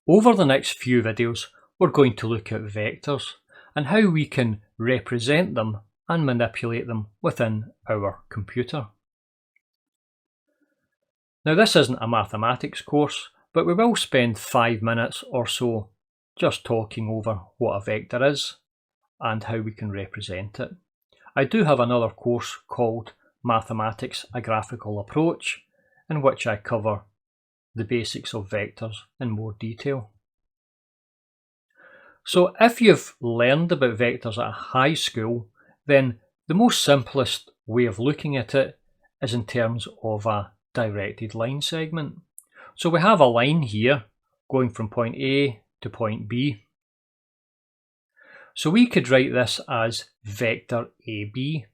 Over the next few videos, we're going to look at vectors and how we can represent them and manipulate them within our computer. Now, this isn't a mathematics course, but we will spend 5 minutes or so just talking over what a vector is and how we can represent it. I do have another course called Mathematics: A Graphical Approach, in which I cover the basics of vectors in more detail. So if you've learned about vectors at high school, then the most simplest way of looking at it is in terms of a directed line segment. So we have a line here going from point A to point B. So we could write this as vector AB.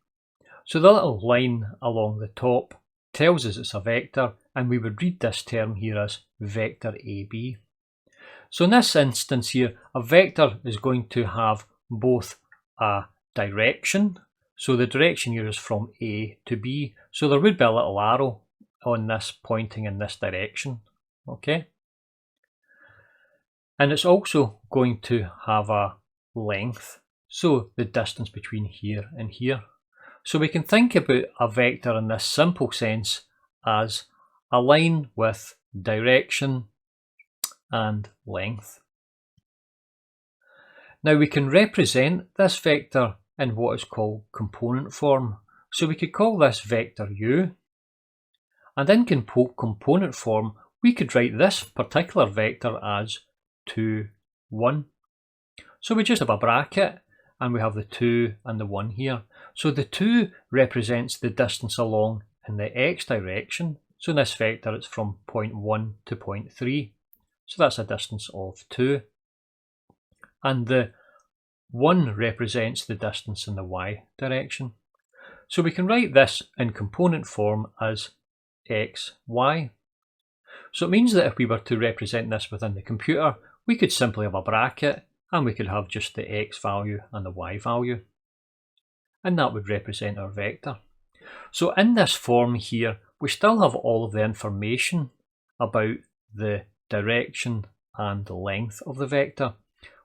So the little line along the top tells us it's a vector, and we would read this term here as vector AB. So in this instance here, a vector is going to have both a direction, so the direction here is from A to B, so there would be a little arrow on this pointing in this direction, okay? And it's also going to have a length, so the distance between here and here. So we can think about a vector in this simple sense as a line with direction and length. Now we can represent this vector in what is called component form. So we could call this vector U, and in component form we could write this particular vector as 2, 1. So we just have a bracket and we have the 2 and the 1 here. So the 2 represents the distance along in the x direction. So in this vector it's from point 1 to point 3. So that's a distance of 2. And the 1 represents the distance in the y direction. So we can write this in component form as x, y. So it means that if we were to represent this within the computer, we could simply have a bracket and we could have just the x value and the y value. And that would represent our vector. So in this form here, we still have all of the information about the direction and the length of the vector.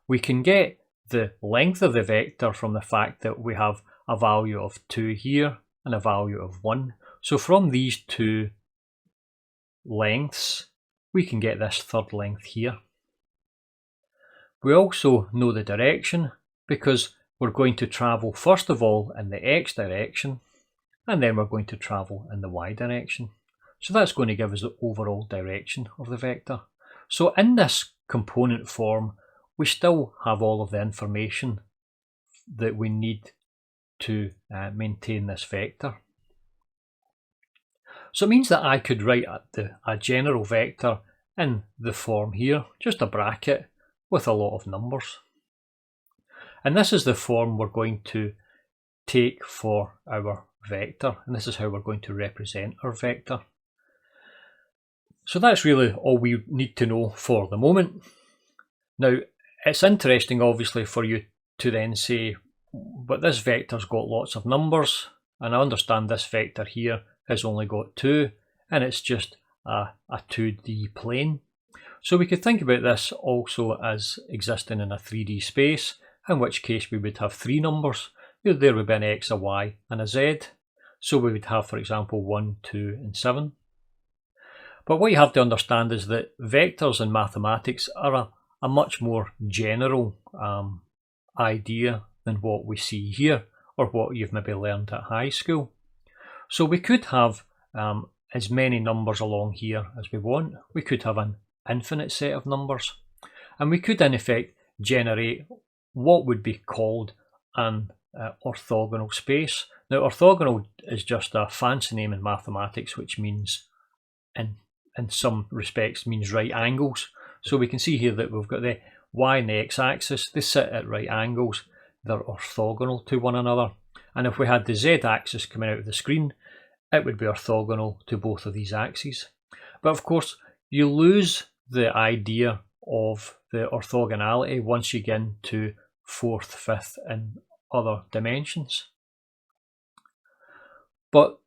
We can get the length of the vector from the fact that we have a value of 2 here and a value of 1. So from these two lengths, we can get this third length here. We also know the direction because we're going to travel first of all in the x direction, and then we're going to travel in the y direction. So that's going to give us the overall direction of the vector. So in this component form, we still have all of the information that we need to maintain this vector. So it means that I could write a general vector in the form here, just a bracket with a lot of numbers. And this is the form we're going to take for our vector, and this is how we're going to represent our vector. So that's really all we need to know for the moment. Now, it's interesting obviously for you to then say, but this vector's got lots of numbers, and I understand this vector here has only got 2, and it's just a 2D plane. So we could think about this also as existing in a 3D space, in which case we would have 3 numbers. There would be an x, a y and a z. So we would have, for example, 1, 2 and 7. But what you have to understand is that vectors in mathematics are a much more general idea than what we see here, or what you've maybe learned at high school. So we could have as many numbers along here as we want. We could have an infinite set of numbers, and we could in effect generate what would be called an orthogonal space. Now, orthogonal is just a fancy name in mathematics, which means in some respects means right angles. So we can see here that we've got the y and the x-axis. They sit at right angles. They're orthogonal to one another. And if we had the z-axis coming out of the screen, it would be orthogonal to both of these axes. But of course, you lose the idea of the orthogonality once you get into 4th, 5th and other dimensions. But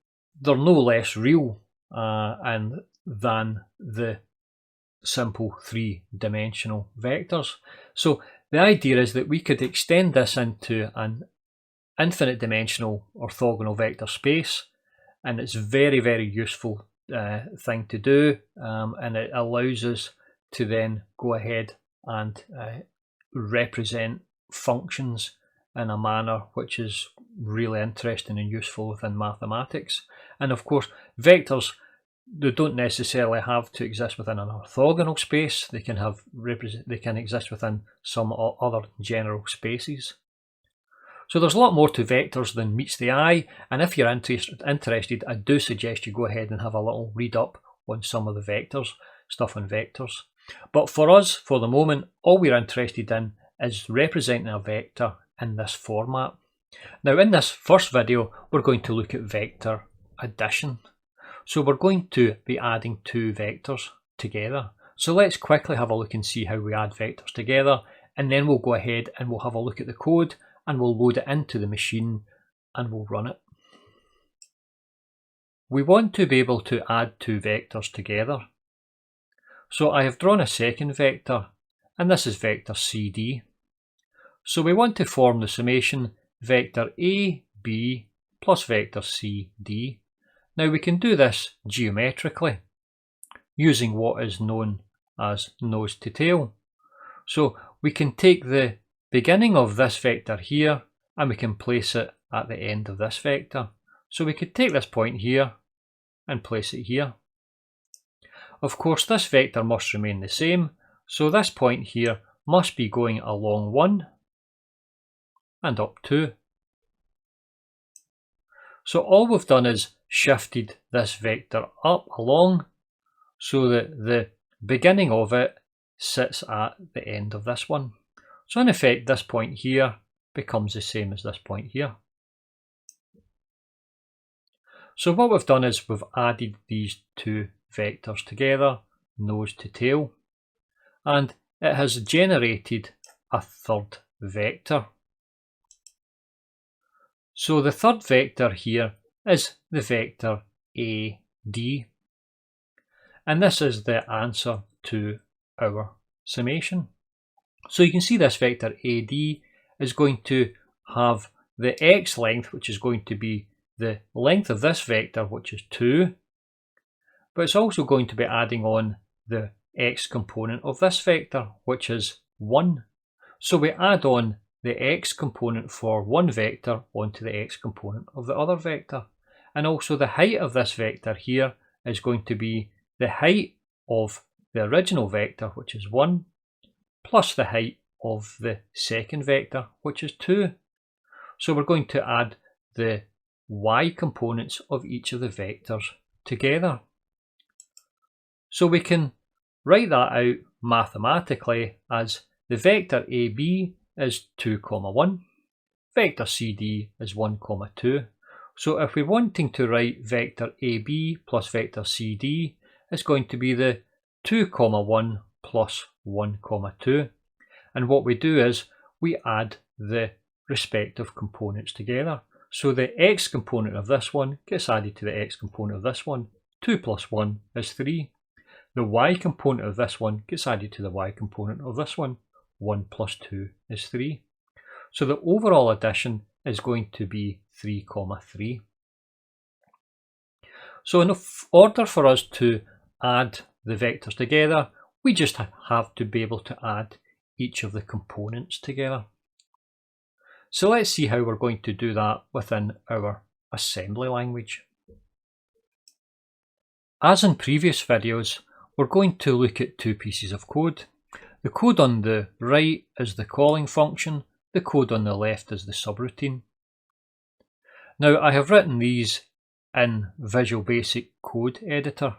they're no less real than the simple three-dimensional vectors. So the idea is that we could extend this into an infinite dimensional orthogonal vector space, and it's very, very useful thing to do, and it allows us to then go ahead and represent functions in a manner which is really interesting and useful within mathematics. And of course, vectors, they don't necessarily have to exist within an orthogonal space. They can exist within some other general spaces. So there's a lot more to vectors than meets the eye, and if you're interested, I do suggest you go ahead and have a little read up on some of the stuff on vectors. But for us, for the moment, all we're interested in is representing a vector in this format. Now, in this first video, we're going to look at vector addition. So we're going to be adding two vectors together. So let's quickly have a look and see how we add vectors together, and then we'll go ahead and we'll have a look at the code and we'll load it into the machine and we'll run it. We want to be able to add two vectors together. So I have drawn a second vector, and this is vector CD. So we want to form the summation vector AB plus vector CD. Now we can do this geometrically using what is known as nose to tail. So we can take the beginning of this vector here and we can place it at the end of this vector. So we could take this point here and place it here. Of course, this vector must remain the same, so this point here must be going along 1 and up 2. So all we've done is shifted this vector up along so that the beginning of it sits at the end of this one. So in effect, this point here becomes the same as this point here. So what we've done is we've added these two vectors together, nose to tail, and it has generated a third vector. So the third vector here is the vector AD, and this is the answer to our summation. So you can see this vector AD is going to have the x length, which is going to be the length of this vector, which is 2, but it's also going to be adding on the x component of this vector, which is 1. So we add on the x component for one vector onto the x component of the other vector. And also the height of this vector here is going to be the height of the original vector, which is 1, plus the height of the second vector, which is 2. So we're going to add the y components of each of the vectors together. So we can write that out mathematically as the vector AB is 2, 1, vector CD is 1, 2. So if we're wanting to write vector AB plus vector CD, it's going to be the 2, 1 plus 1, 2. And what we do is we add the respective components together. So the x component of this one gets added to the x component of this one. 2 plus 1 is 3. The y component of this one gets added to the y component of this one. 1 plus 2 is 3. So the overall addition is going to be 3, 3. So in order for us to add the vectors together, we just have to be able to add each of the components together. So let's see how we're going to do that within our assembly language. As in previous videos, we're going to look at two pieces of code. The code on the right is the calling function, the code on the left is the subroutine. Now I have written these in Visual Basic Code Editor.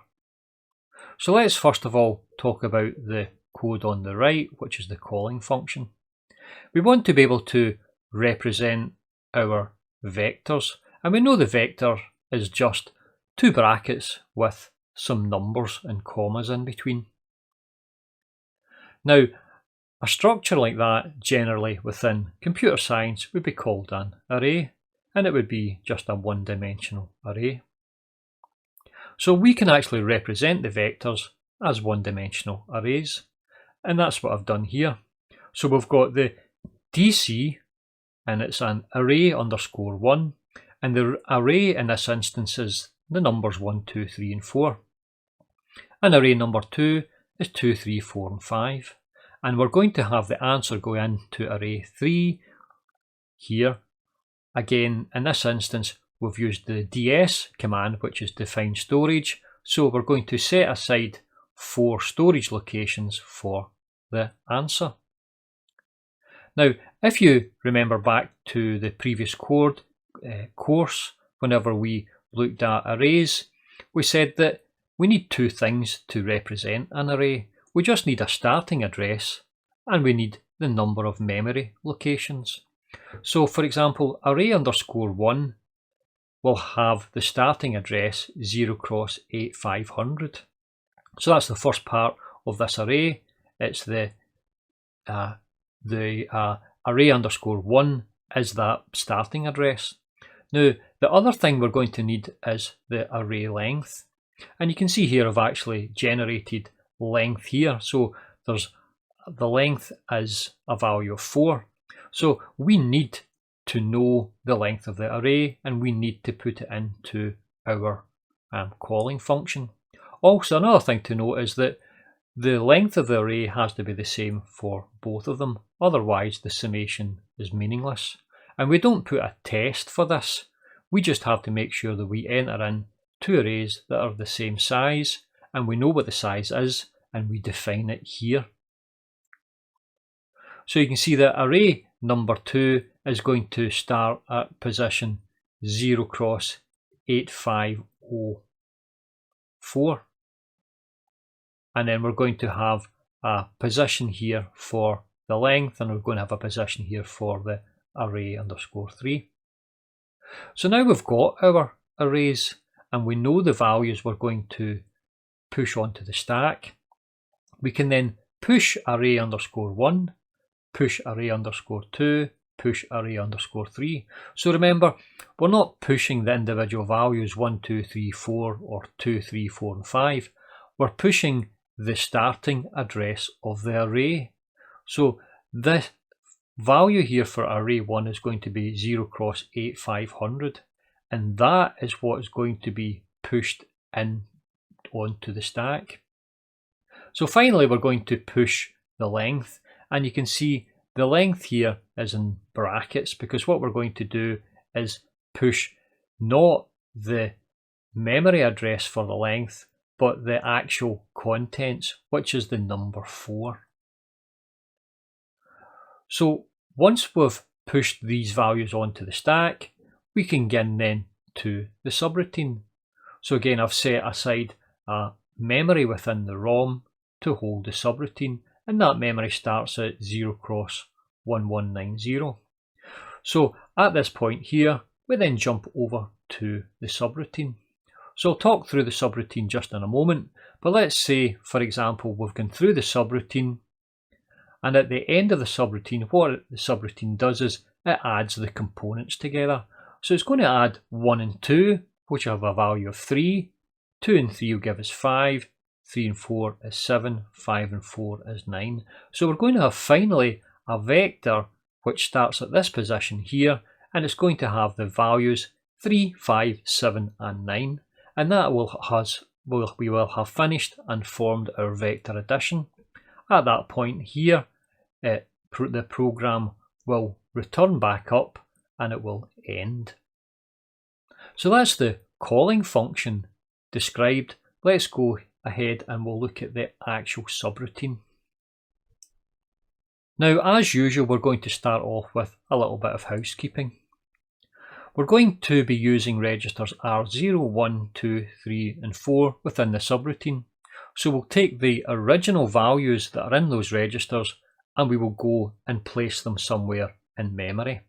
So let's first of all talk about the code on the right, which is the calling function. We want to be able to represent our vectors, and we know the vector is just two brackets with some numbers and commas in between. Now, a structure like that generally within computer science would be called an array, and it would be just a one-dimensional array. So we can actually represent the vectors as one-dimensional arrays, and that's what I've done here. So we've got the DC, and it's an array underscore 1, and the array in this instance is the numbers 1, 2, 3 and 4. And array number 2 is 2, 3, 4 and 5. And we're going to have the answer go into array 3 here. Again, in this instance, we've used the ds command, which is define storage. So we're going to set aside 4 storage locations for the answer. Now, if you remember back to the previous course, whenever we looked at arrays, we said that we need 2 things to represent an array. We just need a starting address and we need the number of memory locations. So for example, array underscore 1 will have the starting address 0 x 8500. So that's the first part of this array. It's the array underscore 1 is that starting address. Now, the other thing we're going to need is the array length. And you can see here I've actually generated length here. So there's the length is a value of 4. So we need to know the length of the array and we need to put it into our calling function. Also, another thing to note is that the length of the array has to be the same for both of them. Otherwise, the summation is meaningless. And we don't put a test for this. We just have to make sure that we enter in 2 arrays that are the same size and we know what the size is and we define it here. So you can see that array number 2 is going to start at position 0 x 8504. And then we're going to have a position here for the length and we're going to have a position here for the array underscore 3. So now we've got our arrays and we know the values we're going to push onto the stack. We can then push array underscore 1, push array underscore 2, push array underscore 3. So remember, we're not pushing the individual values 1, 2, 3, 4 or 2, 3, 4 and 5. We're pushing the starting address of the array. So this value here for array 1 is going to be 0 x 8500 and that is what is going to be pushed in onto the stack. So finally we're going to push the length and you can see the length here is in brackets because what we're going to do is push not the memory address for the length but the actual contents, which is the number 4. So once we've pushed these values onto the stack, we can get then to the subroutine. So again, I've set aside a memory within the ROM to hold the subroutine, and that memory starts at 0 x 1190. So at this point here, we then jump over to the subroutine. So I'll talk through the subroutine just in a moment, but let's say, for example, we've gone through the subroutine, and at the end of the subroutine, what the subroutine does is it adds the components together. So it's going to add 1 and 2, which have a value of 3, 2 and 3 will give us 5, 3 and 4 is 7, 5 and 4 is 9. So we're going to have finally a vector which starts at this position here, and it's going to have the values 3, 5, 7 and 9. And that we will have finished and formed our vector addition. At that point here, the program will return back up and it will end. So that's the calling function described. Let's go ahead and we'll look at the actual subroutine. Now, as usual, we're going to start off with a little bit of housekeeping. We're going to be using registers R0, 1, 2, 3 and 4 within the subroutine. So we'll take the original values that are in those registers and we will go and place them somewhere in memory.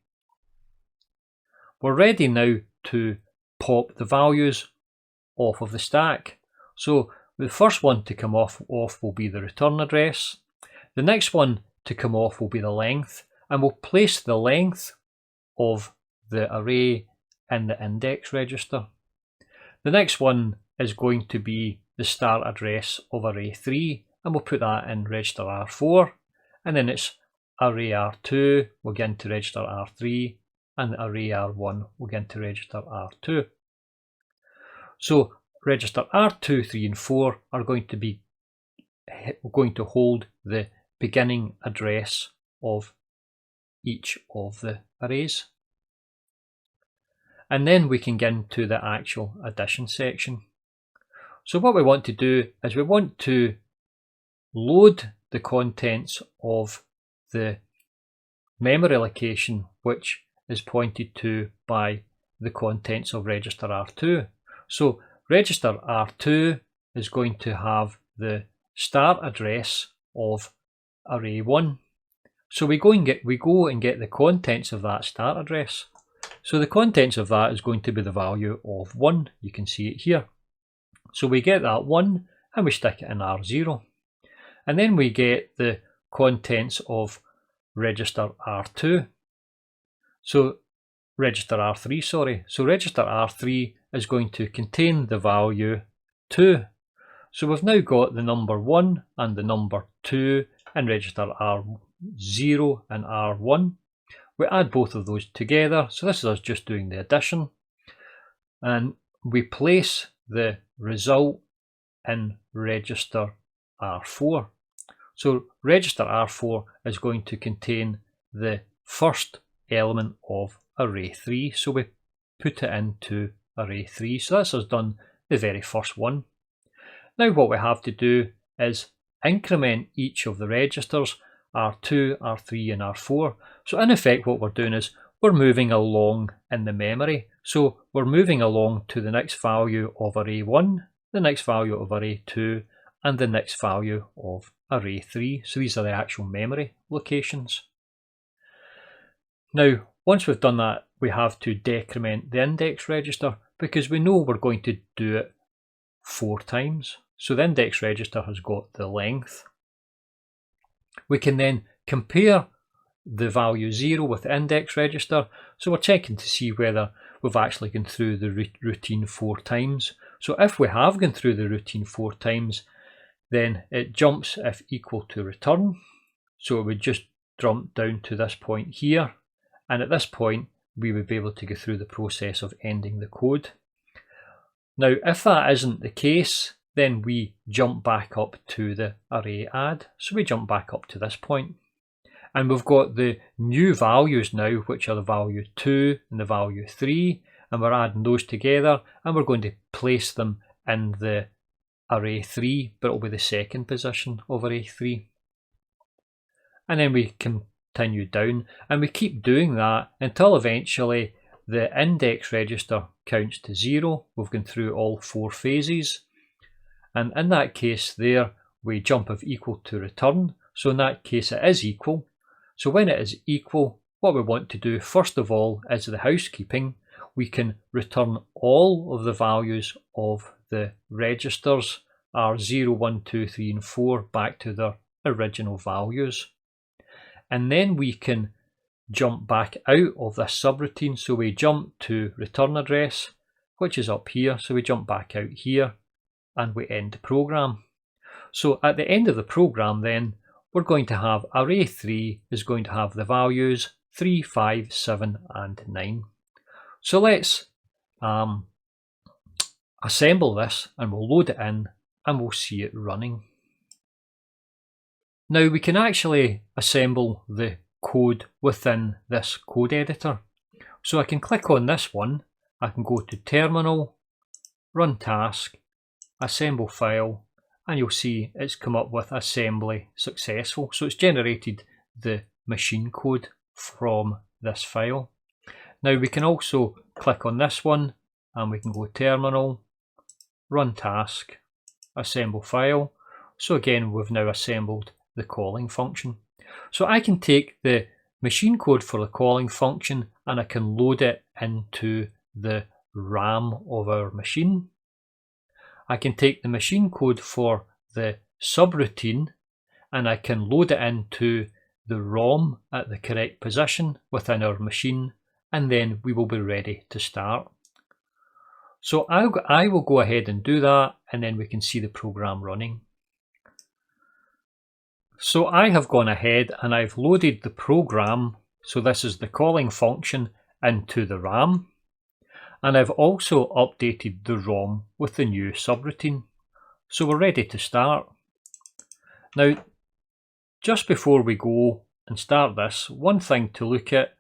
We're ready now to pop the values off of the stack. So the first one to come off will be the return address. The next one to come off will be the length, and we'll place the length of the array in the index register. The next one is going to be the start address of array 3, and we'll put that in register R4, and then it's array R2 will get into register R3, and array R1 will get into register R2. So register R2, 3 and 4 are going to hold the beginning address of each of the arrays. And then we can get into the actual addition section. So what we want to do is we want to load the contents of the memory location which is pointed to by the contents of register R2. So register R2 is going to have the start address of array 1. So we go and get the contents of that start address. So the contents of that is going to be the value of 1. You can see it here. So we get that 1 and we stick it in R0. And then we get the contents of register R2. So register R3, sorry. So register R3 is going to contain the value 2. So we've now got the number 1 and the number 2 in register R0 and R1. We add both of those together, so this is us just doing the addition, and we place the result in register R4. So register R4 is going to contain the first element of array 3, so we put it into array 3. So that's us done the very first one. Now what we have to do is increment each of the registers, R2, R3 and R4. So in effect what we're doing is we're moving along in the memory. So we're moving along to the next value of array 1, the next value of array 2 and the next value of array 3. So these are the actual memory locations. Now once we've done that, we have to decrement the index register because we know we're going to do it 4 times. So the index register has got the length. We can then compare the value 0 with the index register. So we're checking to see whether we've actually gone through the routine 4 times. So if we have gone through the routine 4 times, then it jumps if equal to return. So it would just jump down to this point here. And at this point, we would be able to go through the process of ending the code. Now, if that isn't the case, then we jump back up to the array add. So we jump back up to this point. And we've got the new values now, which are the value 2 and the value 3. And we're adding those together. And we're going to place them in the array 3, but it'll be the second position of array 3. And then we continue down. And we keep doing that until eventually the index register counts to 0. We've gone through all 4 phases. And in that case there, we jump if equal to return. So in that case it is equal. So when it is equal, what we want to do first of all is the housekeeping. We can return all of the values of the registers R0, 1, 2, 3 and 4 back to their original values. And then we can jump back out of this subroutine. So we jump to return address, which is up here. So we jump back out here and we end the program. So at the end of the program then, we're going to have array 3 is going to have the values 3, 5, 7 and 9. So let's assemble this and we'll load it in and we'll see it running. Now we can actually assemble the code within this code editor. So I can click on this one, I can go to terminal, run task, assemble file, and you'll see it's come up with assembly successful. So it's generated the machine code from this file. Now we can also click on this one and we can go terminal, run task, assemble file. So again, we've now assembled the calling function. So I can take the machine code for the calling function and I can load it into the RAM of our machine. I can take the machine code for the subroutine and I can load it into the ROM at the correct position within our machine, and then we will be ready to start. So I will go ahead and do that, and then we can see the program running. So I have gone ahead and I've loaded the program, so this is the calling function, into the RAM. And I've also updated the ROM with the new subroutine. So we're ready to start. Now, just before we go and start this, one thing to look at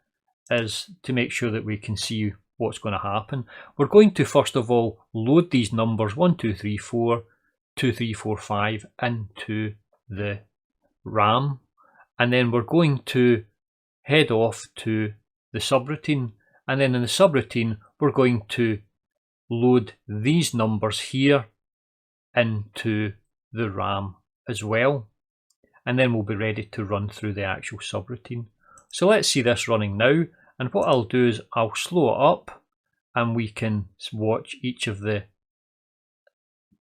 is to make sure that we can see what's going to happen. We're going to first of all load these numbers 1, 2, 3, 4, 2, 3, 4, 5 into the RAM, and then we're going to head off to the subroutine, and then in the subroutine we're going to load these numbers here into the RAM as well, and then we'll be ready to run through the actual subroutine. So let's see this running now, and what I'll do is I'll slow it up and we can watch each of the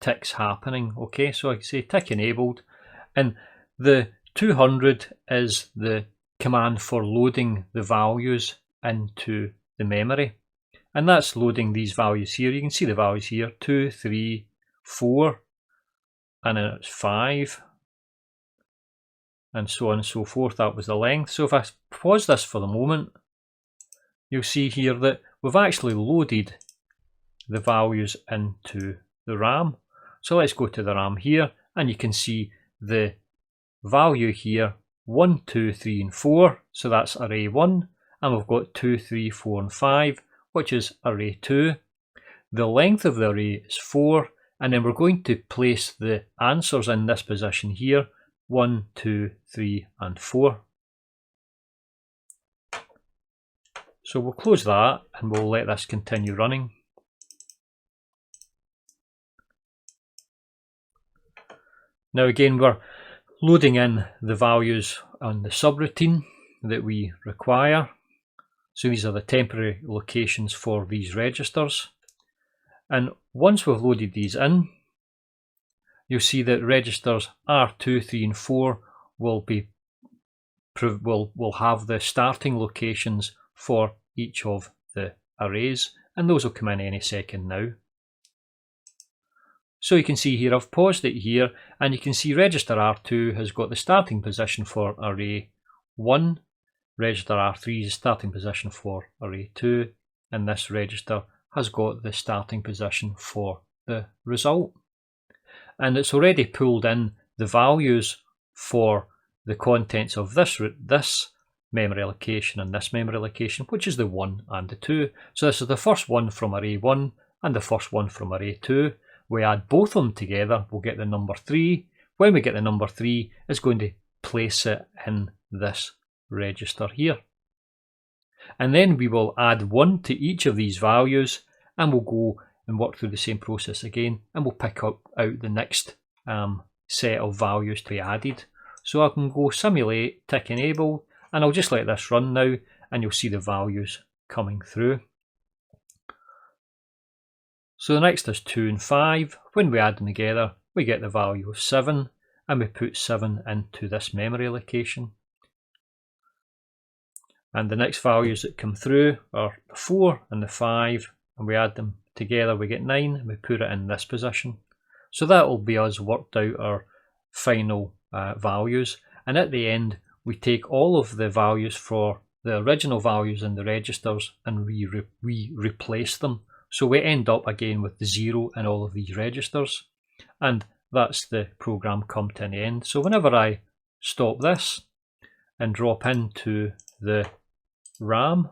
ticks happening. Okay, so I can say tick enabled, and the 200 is the command for loading the values into the memory, and that's loading these values here. You can see the values here, 2, 3, 4, and then it's 5, and so on and so forth. That was the length. So if I pause this for the moment, you'll see here that we've actually loaded the values into the RAM. So let's go to the RAM here, and you can see the value here, 1, 2, 3 and 4, so that's array 1, and we've got 2, 3, 4 and 5, which is array 2. The length of the array is 4, and then we're going to place the answers in this position here, 1, 2, 3 and 4. So we'll close that and we'll let this continue running. Now again, we're loading in the values on the subroutine that we require. So these are the temporary locations for these registers. And once we've loaded these in, you'll see that registers R2, 3 and 4 will have the starting locations for each of the arrays, and those will come in any second now. So you can see here, I've paused it here, and you can see register R2 has got the starting position for array 1, register R3 is the starting position for array 2, and this register has got the starting position for the result. And it's already pulled in the values for the contents of this memory location and this memory location, which is the 1 and the 2. So this is the first one from array 1 and the first one from array 2. We add both of them together, we'll get the number 3. When we get the number 3, it's going to place it in this register here. And then we will add 1 to each of these values, and we'll go and work through the same process again, and we'll pick out the next set of values to be added. So I can go simulate, tick enable, and I'll just let this run now, and you'll see the values coming through. So the next is 2 and 5. When we add them together, we get the value of 7, and we put 7 into this memory location. And the next values that come through are the 4 and the 5, and we add them together, we get 9, and we put it in this position. So that will be us worked out our final values, and at the end we take all of the values for the original values in the registers and we replace them. So we end up again with the 0 in all of these registers, and that's the program come to an end. So whenever I stop this and drop into the RAM,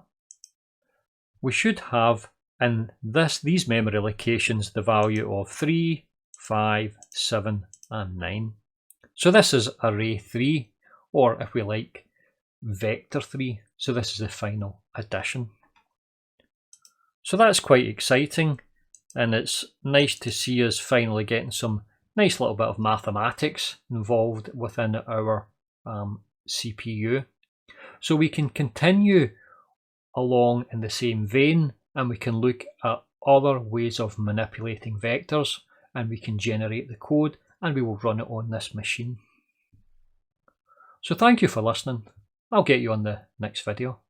we should have in these memory locations the value of 3, 5, 7 and 9. So this is array 3, or if we like, vector 3. So this is the final addition. So that's quite exciting, and it's nice to see us finally getting some nice little bit of mathematics involved within our CPU. So we can continue along in the same vein, and we can look at other ways of manipulating vectors, and we can generate the code, and we will run it on this machine. So thank you for listening. I'll get you on the next video.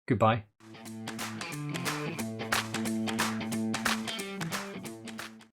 Goodbye.